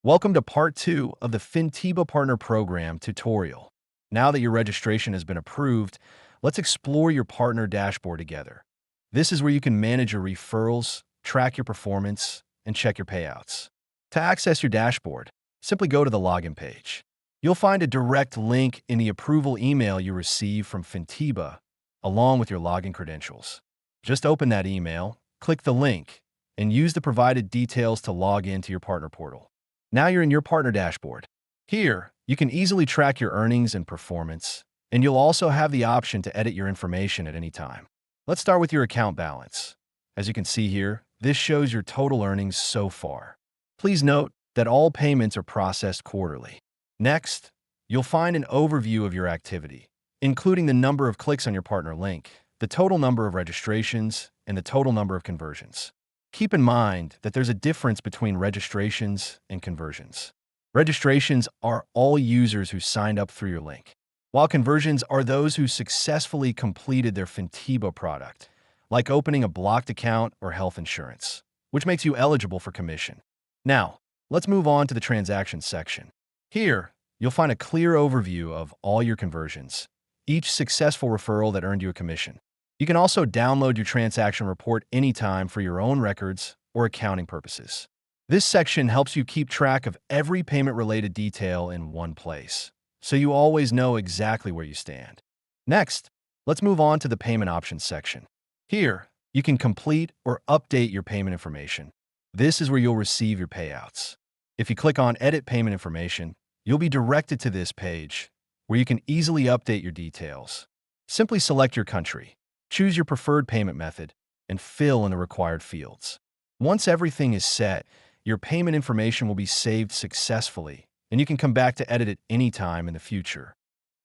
Welcome to part 2 of the Fintiba Partner Program tutorial. Now that your registration has been approved, let's explore your partner dashboard together. This is where you can manage your referrals, track your performance, and check your payouts. To access your dashboard, simply go to the login page. You'll find a direct link in the approval email you receive from Fintiba, along with your login credentials. Just open that email, click the link, and use the provided details to log into your partner portal. Now you're in your partner dashboard. Here, you can easily track your earnings and performance, and you'll also have the option to edit your information at any time. Let's start with your account balance. As you can see here, this shows your total earnings so far. Please note that all payments are processed quarterly. Next, you'll find an overview of your activity, including the number of clicks on your partner link, the total number of registrations, and the total number of conversions. Keep in mind that there's a difference between registrations and conversions. Registrations are all users who signed up through your link, while conversions are those who successfully completed their Fintiba product, like opening a blocked account or health insurance, which makes you eligible for commission. Now, let's move on to the transactions section. Here, you'll find a clear overview of all your conversions, each successful referral that earned you a commission. You can also download your transaction report anytime for your own records or accounting purposes. This section helps you keep track of every payment-related detail in one place, so you always know exactly where you stand. Next, let's move on to the payment options section. Here, you can complete or update your payment information. This is where you'll receive your payouts. If you click on Edit Payment Information, you'll be directed to this page, where you can easily update your details. Simply select your country. Choose your preferred payment method, and fill in the required fields. Once everything is set, your payment information will be saved successfully, and you can come back to edit it anytime in the future.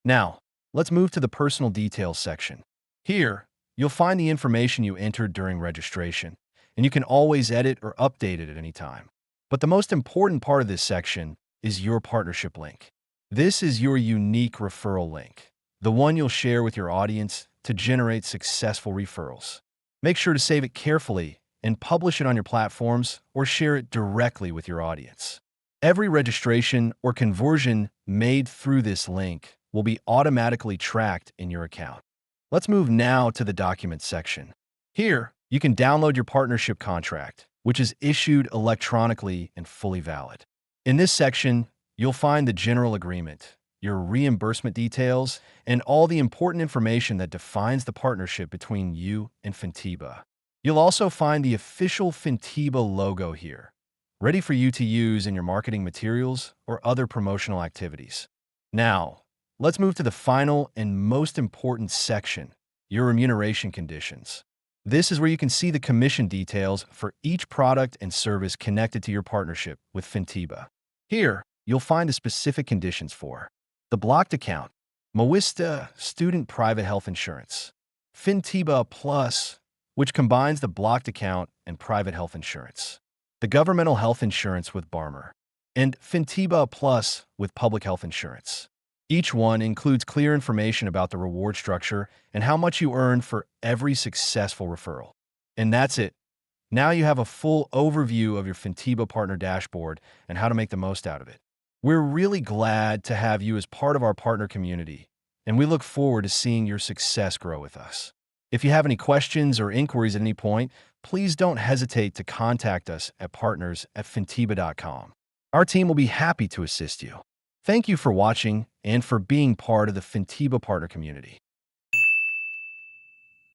Now, let's move to the personal details section. Here, you'll find the information you entered during registration, and you can always edit or update it at any time. But the most important part of this section is your partnership link. This is your unique referral link, the one you'll share with your audience to generate successful referrals. Make sure to save it carefully and publish it on your platforms or share it directly with your audience. Every registration or conversion made through this link will be automatically tracked in your account. Let's move now to the documents section. Here, you can download your partnership contract, which is issued electronically and fully valid. In this section, you'll find the general agreement, your reimbursement details, and all the important information that defines the partnership between you and Fintiba. You'll also find the official Fintiba logo here, ready for you to use in your marketing materials or other promotional activities. Now, let's move to the final and most important section, your remuneration conditions. This is where you can see the commission details for each product and service connected to your partnership with Fintiba. Here, you'll find the specific conditions for the blocked account, Mawista Student Private Health Insurance, Fintiba Plus, which combines the blocked account and private health insurance, the governmental health insurance with Barmer, and Fintiba Plus with public health insurance. Each one includes clear information about the reward structure and how much you earn for every successful referral. And that's it. Now you have a full overview of your Fintiba partner dashboard and how to make the most out of it. We're really glad to have you as part of our partner community, and we look forward to seeing your success grow with us. If you have any questions or inquiries at any point, please don't hesitate to contact us at partners@fintiba.com. Our team will be happy to assist you. Thank you for watching and for being part of the Fintiba partner community.